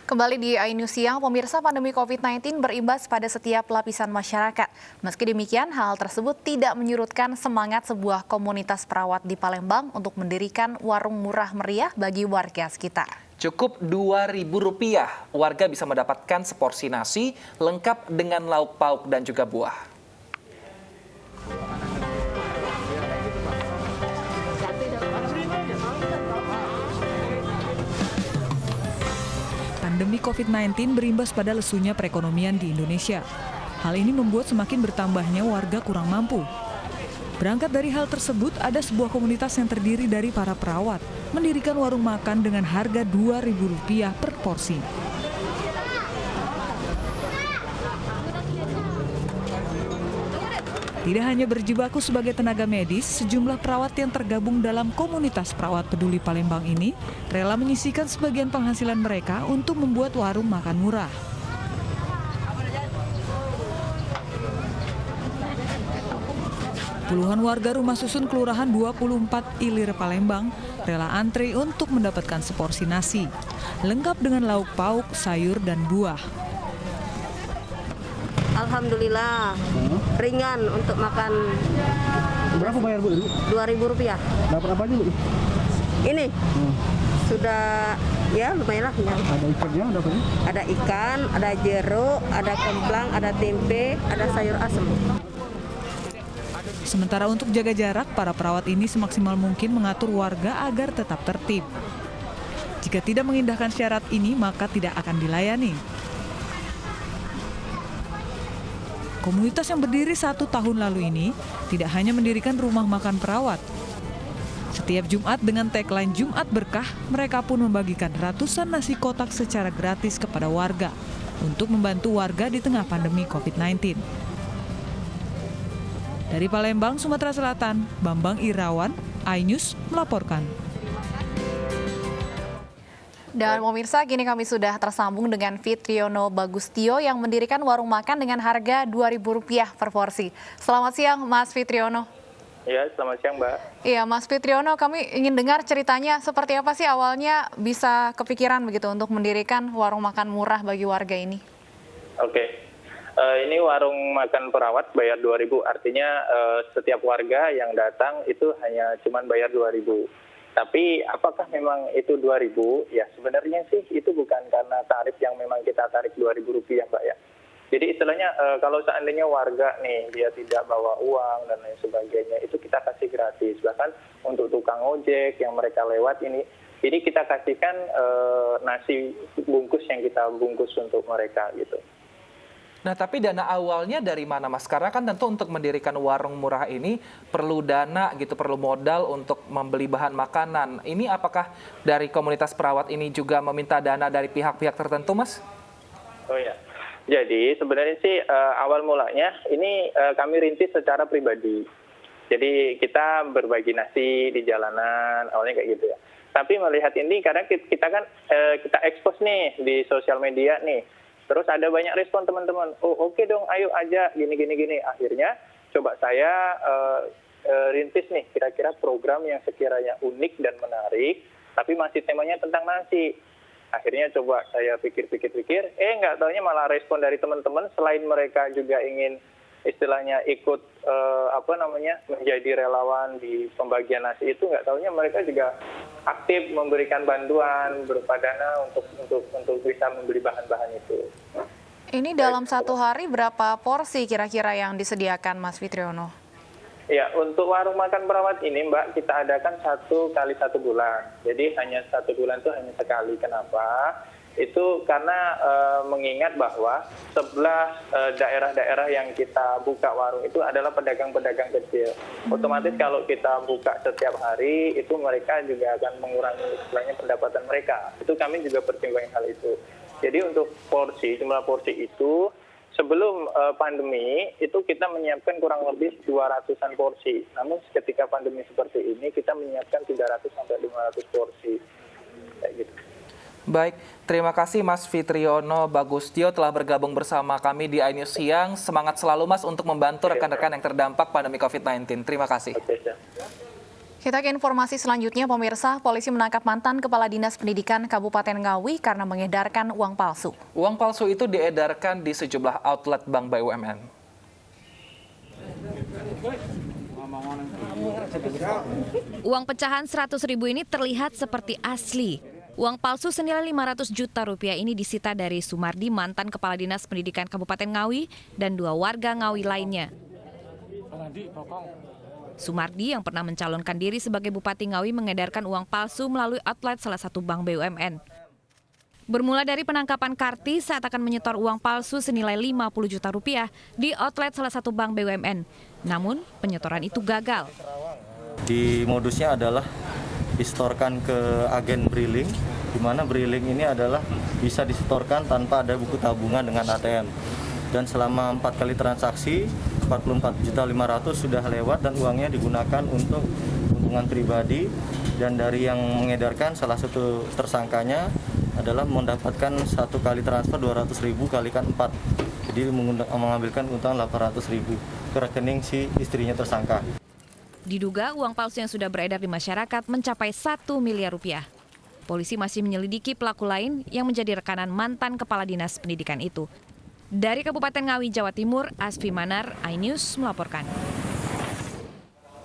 Kembali di iNews Siang, pemirsa, pandemi COVID-19 berimbas pada setiap lapisan masyarakat. Meski demikian, hal tersebut tidak menyurutkan semangat sebuah komunitas perawat di Palembang untuk mendirikan warung murah meriah bagi warga sekitar. Cukup Rp2.000, warga bisa mendapatkan seporsi nasi lengkap dengan lauk pauk dan juga buah. Pandemi COVID-19 berimbas pada lesunya perekonomian di Indonesia. Hal ini membuat semakin bertambahnya warga kurang mampu. Berangkat dari hal tersebut, ada sebuah komunitas yang terdiri dari para perawat mendirikan warung makan dengan harga Rp2.000 per porsi. Tidak hanya berjibaku sebagai tenaga medis, sejumlah perawat yang tergabung dalam komunitas perawat peduli Palembang ini rela menyisihkan sebagian penghasilan mereka untuk membuat warung makan murah. Puluhan warga rumah susun Kelurahan 24 Ilir Palembang rela antre untuk mendapatkan seporsi nasi, lengkap dengan lauk pauk, sayur, dan buah. Alhamdulillah, ringan untuk makan. Berapa bayar Bu? Rp2.000. Dapat apa aja Bu? Ini sudah ya lumayan lah. Ada ikannya, ada apa? Ada ikan, ada jeruk, ada kemplang, ada tempe, ada sayur asem. Sementara untuk jaga jarak, para perawat ini semaksimal mungkin mengatur warga agar tetap tertib. Jika tidak mengindahkan syarat ini, maka tidak akan dilayani. Komunitas yang berdiri 1 tahun lalu ini tidak hanya mendirikan rumah makan perawat. Setiap Jumat dengan tagline Jumat Berkah, mereka pun membagikan ratusan nasi kotak secara gratis kepada warga untuk membantu warga di tengah pandemi COVID-19. Dari Palembang, Sumatera Selatan, Bambang Irawan, iNews melaporkan. Dan pemirsa, kini kami sudah tersambung dengan Fitriono Bagustio yang mendirikan warung makan dengan harga Rp2.000 per porsi. Selamat siang, Mas Fitriono. Ya, selamat siang, Mbak. Iya, Mas Fitriono, kami ingin dengar ceritanya seperti apa sih awalnya bisa kepikiran begitu untuk mendirikan warung makan murah bagi warga ini? Oke, ini warung makan perawat bayar Rp2.000, artinya setiap warga yang datang itu hanya cuma bayar Rp2.000. Tapi apakah memang itu Rp2.000? Ya sebenarnya sih itu bukan karena tarif yang memang kita tarik Rp2.000 Mbak ya. Jadi istilahnya kalau seandainya warga nih dia tidak bawa uang dan lain sebagainya itu kita kasih gratis. Bahkan untuk tukang ojek yang mereka lewat ini kita kasihkan nasi bungkus yang kita bungkus untuk mereka gitu. Nah, tapi dana awalnya dari mana, Mas? Karena kan tentu untuk mendirikan warung murah ini perlu dana gitu, perlu modal untuk membeli bahan makanan. Ini apakah dari komunitas perawat ini juga meminta dana dari pihak-pihak tertentu, Mas? Oh ya, jadi sebenarnya sih awal mulanya ini kami rintis secara pribadi. Jadi kita berbagi nasi di jalanan, awalnya kayak gitu ya. Tapi melihat ini karena kita kan kita expose nih di sosial media nih. Terus ada banyak respon teman-teman, oh oke dong, ayo aja, gini. Akhirnya coba saya rintis nih, kira-kira program yang sekiranya unik dan menarik, tapi masih temanya tentang nasi. Akhirnya coba saya pikir-pikir, nggak taunya malah respon dari teman-teman, selain mereka juga ingin istilahnya ikut menjadi relawan di pembagian nasi itu, nggak taunya mereka juga aktif memberikan bantuan berupa dana untuk bisa membeli bahan-bahan itu. Ini dalam satu hari berapa porsi kira-kira yang disediakan, Mas Fitriono? Ya, untuk warung makan perawat ini, Mbak, kita adakan 1 kali 1 bulan. Jadi hanya 1 bulan itu hanya sekali. Kenapa? Itu karena mengingat bahwa sebelah daerah-daerah yang kita buka warung itu adalah pedagang-pedagang kecil. Otomatis kalau kita buka setiap hari, itu mereka juga akan mengurangi istilahnya pendapatan mereka. Itu kami juga pertimbangkan hal itu. Jadi untuk jumlah porsi itu, sebelum pandemi, itu kita menyiapkan kurang lebih 200-an porsi. Namun ketika pandemi seperti ini, kita menyiapkan 300-500 porsi. Kayak gitu. Baik, terima kasih Mas Fitriono Bagustio telah bergabung bersama kami di iNews Siang. Semangat selalu Mas untuk membantu rekan-rekan yang terdampak pandemi COVID-19. Terima kasih. Kita ke informasi selanjutnya, pemirsa. Polisi menangkap mantan Kepala Dinas Pendidikan Kabupaten Ngawi karena mengedarkan uang palsu. Uang palsu itu diedarkan di sejumlah outlet Bank BUMN. Uang pecahan 100.000 ini terlihat seperti asli. Uang palsu senilai 500 juta rupiah ini disita dari Sumardi, mantan Kepala Dinas Pendidikan Kabupaten Ngawi, dan 2 warga Ngawi lainnya. Sumardi yang pernah mencalonkan diri sebagai Bupati Ngawi mengedarkan uang palsu melalui outlet salah satu bank BUMN. Bermula dari penangkapan Karti saat akan menyetor uang palsu senilai 50 juta rupiah di outlet salah satu bank BUMN. Namun, penyetoran itu gagal. Di modusnya adalah disetorkan ke agen Briling, di mana Briling ini adalah bisa disetorkan tanpa ada buku tabungan dengan ATM. Dan selama 4 kali transaksi, 44.500.000 sudah lewat dan uangnya digunakan untuk keuntungan pribadi. Dan dari yang mengedarkan, salah satu tersangkanya adalah mendapatkan 1 kali transfer 200.000 kalikan 4. Jadi mengambilkan keuntungan 800.000 ke rekening si istrinya tersangka. Diduga uang palsu yang sudah beredar di masyarakat mencapai 1 miliar rupiah. Polisi masih menyelidiki pelaku lain yang menjadi rekanan mantan Kepala Dinas Pendidikan itu. Dari Kabupaten Ngawi, Jawa Timur, Asfi Manar, iNews melaporkan.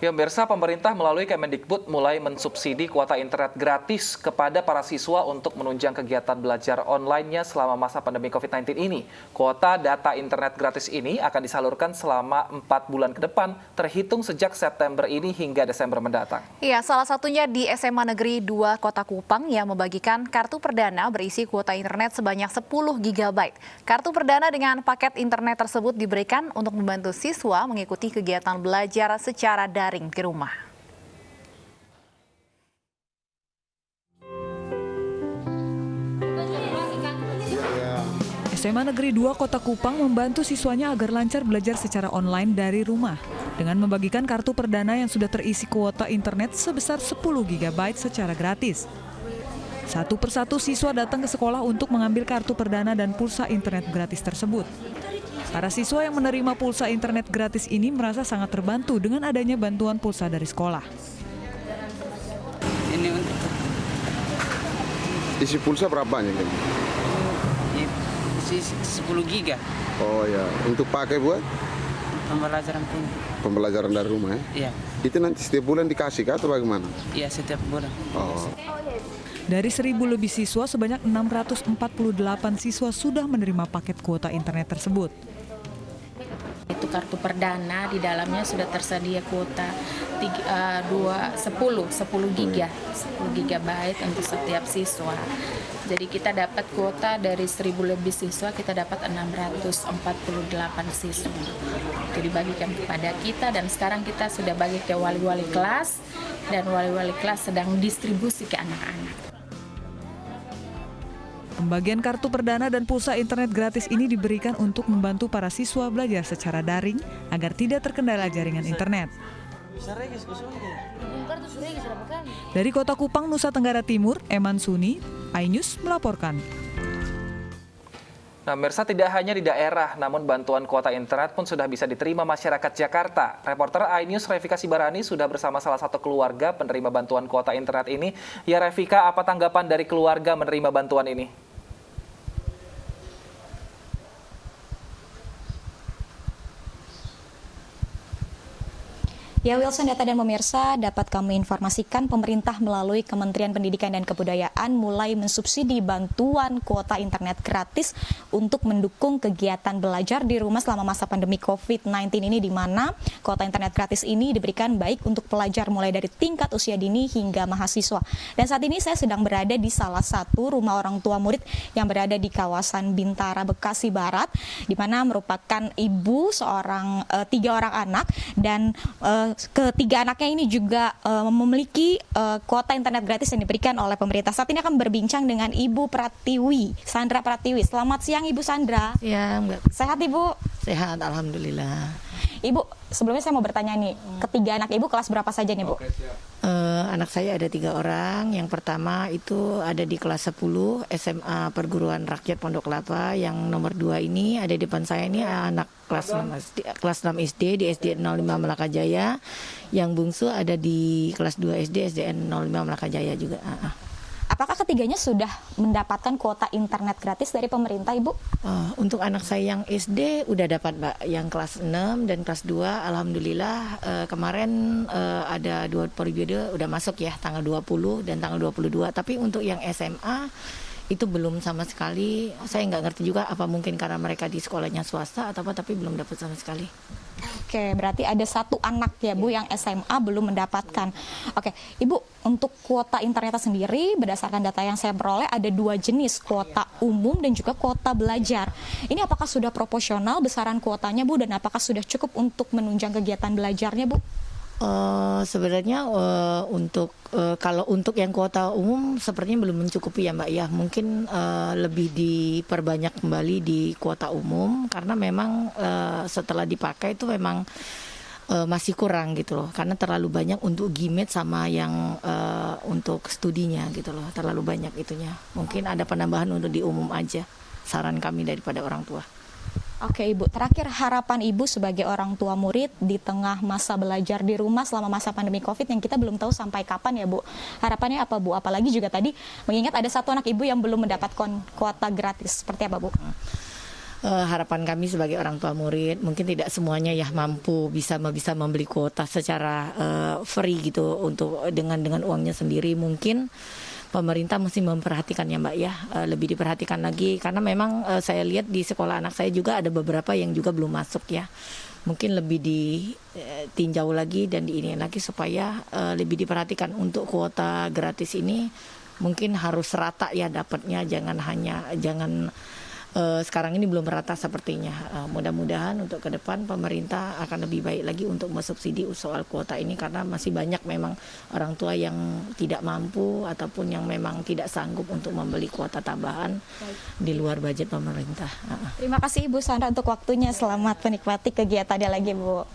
Ya, pemirsa, pemerintah melalui Kemendikbud mulai mensubsidi kuota internet gratis kepada para siswa untuk menunjang kegiatan belajar online-nya selama masa pandemi COVID-19 ini. Kuota data internet gratis ini akan disalurkan selama 4 bulan ke depan, terhitung sejak September ini hingga Desember mendatang. Iya, salah satunya di SMA Negeri 2 Kota Kupang yang membagikan kartu perdana berisi kuota internet sebanyak 10 GB. Kartu perdana dengan paket internet tersebut diberikan untuk membantu siswa mengikuti kegiatan belajar secara daring di rumah. SMA Negeri 2 Kota Kupang membantu siswanya agar lancar belajar secara online dari rumah dengan membagikan kartu perdana yang sudah terisi kuota internet sebesar 10 GB secara gratis. Satu persatu siswa datang ke sekolah untuk mengambil kartu perdana dan pulsa internet gratis tersebut. Para siswa yang menerima pulsa internet gratis ini merasa sangat terbantu dengan adanya bantuan pulsa dari sekolah. Ini untuk isi pulsa berapanya? isi 10 giga. Oh ya, untuk pakai buat? Pembelajaran pun. Pembelajaran dari rumah ya? Iya. Itu nanti setiap bulan dikasih kah atau bagaimana? Iya, setiap bulan. Oh. Dari 1.000 lebih siswa, sebanyak 648 siswa sudah menerima paket kuota internet tersebut. Itu kartu perdana, di dalamnya sudah tersedia kuota 10 GB untuk setiap siswa. Jadi kita dapat kuota dari 1.000 lebih siswa, kita dapat 648 siswa. Itu dibagikan kepada kita dan sekarang kita sudah bagi ke wali-wali kelas dan wali-wali kelas sedang distribusi ke anak-anak. Pembagian kartu perdana dan pulsa internet gratis ini diberikan untuk membantu para siswa belajar secara daring agar tidak terkendala jaringan internet. Dari Kota Kupang, Nusa Tenggara Timur, Eman Suni, iNews melaporkan. Nah, pemirsa, tidak hanya di daerah, namun bantuan kuota internet pun sudah bisa diterima masyarakat Jakarta. Reporter iNews Revika Sibarani sudah bersama salah satu keluarga penerima bantuan kuota internet ini. Ya, Revika, apa tanggapan dari keluarga menerima bantuan ini? Ya, Wilson, data dan pemirsa, dapat kami informasikan pemerintah melalui Kementerian Pendidikan dan Kebudayaan mulai mensubsidi bantuan kuota internet gratis untuk mendukung kegiatan belajar di rumah selama masa pandemi COVID-19 ini, di mana kuota internet gratis ini diberikan baik untuk pelajar mulai dari tingkat usia dini hingga mahasiswa. Dan saat ini saya sedang berada di salah satu rumah orang tua murid yang berada di kawasan Bintara, Bekasi Barat, di mana merupakan ibu seorang 3 orang anak dan ketiga anaknya ini juga memiliki kuota internet gratis yang diberikan oleh pemerintah. Saat ini akan berbincang dengan Ibu Pratiwi, Sandra Pratiwi. Selamat siang Ibu Sandra. Ya, Mbak. Sehat Ibu? Sehat, alhamdulillah. Ibu, sebelumnya saya mau bertanya nih, ketiga anak Ibu kelas berapa saja nih Bu? Anak saya ada 3 orang. Yang pertama itu ada di kelas 10 SMA Perguruan Rakyat Pondok Kelapa. Yang nomor 2 ini ada di depan saya ini anak kelas 6 SD di SD 05 Melaka Jaya. Yang bungsu ada di kelas 2 SD SDN 05 Melaka Jaya juga. Apakah ketiganya sudah mendapatkan kuota internet gratis dari pemerintah, Ibu? Untuk anak saya yang SD udah dapat, Mbak. Yang kelas 6 dan kelas 2, alhamdulillah kemarin ada 2 periode udah masuk ya, tanggal 20 dan tanggal 22. Tapi untuk yang SMA itu belum sama sekali. Saya nggak ngerti juga apa mungkin karena mereka di sekolahnya swasta atau apa, tapi belum dapat sama sekali. Oke, berarti ada 1 anak ya Bu yang SMA belum mendapatkan. Oke, Ibu, untuk kuota internet sendiri berdasarkan data yang saya peroleh ada 2 jenis, kuota umum dan juga kuota belajar. Ini apakah sudah proporsional besaran kuotanya Bu, dan apakah sudah cukup untuk menunjang kegiatan belajarnya Bu? Sebenarnya kalau untuk yang kuota umum sepertinya belum mencukupi ya Mbak ya. Mungkin lebih diperbanyak kembali di kuota umum karena memang setelah dipakai itu memang masih kurang gitu loh. Karena terlalu banyak untuk Gmail sama yang untuk studinya gitu loh. Terlalu banyak itunya. Mungkin ada penambahan untuk di umum aja. Saran kami daripada orang tua. Oke Ibu, terakhir harapan Ibu sebagai orang tua murid di tengah masa belajar di rumah selama masa pandemi COVID yang kita belum tahu sampai kapan ya Bu. Harapannya apa Bu? Apalagi juga tadi mengingat ada 1 anak Ibu yang belum mendapatkan kuota gratis. Seperti apa Bu? Harapan kami sebagai orang tua murid, mungkin tidak semuanya ya mampu bisa membeli kuota secara free gitu untuk dengan uangnya sendiri. Mungkin pemerintah mesti memperhatikan ya Mbak ya, lebih diperhatikan lagi karena memang saya lihat di sekolah anak saya juga ada beberapa yang juga belum masuk ya. Mungkin lebih ditinjau lagi dan diiniin lagi supaya lebih diperhatikan untuk kuota gratis ini mungkin harus rata ya dapatnya, jangan sekarang ini belum rata sepertinya. Mudah-mudahan untuk ke depan pemerintah akan lebih baik lagi untuk mensubsidi soal kuota ini karena masih banyak memang orang tua yang tidak mampu ataupun yang memang tidak sanggup untuk membeli kuota tambahan di luar budget pemerintah. Terima kasih Ibu Sandra untuk waktunya. Selamat menikmati kegiatannya lagi Bu.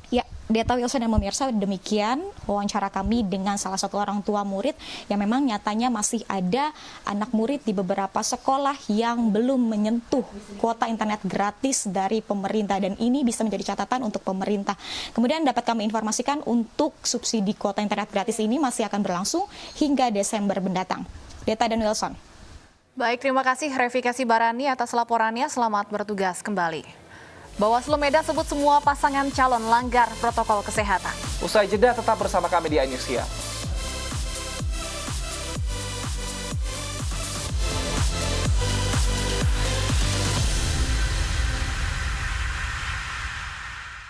Ya, Deta Wilson dan pemirsa, demikian wawancara kami dengan salah satu orang tua murid yang memang nyatanya masih ada anak murid di beberapa sekolah yang belum menyentuh kuota internet gratis dari pemerintah, dan ini bisa menjadi catatan untuk pemerintah. Kemudian dapat kami informasikan untuk subsidi kuota internet gratis ini masih akan berlangsung hingga Desember mendatang. Deta dan Wilson. Baik, terima kasih Revikasi Barani atas laporannya. Selamat bertugas kembali. Bawaslu Medan sebut semua pasangan calon langgar protokol kesehatan. Usai jeda tetap bersama kami di iNews Siang.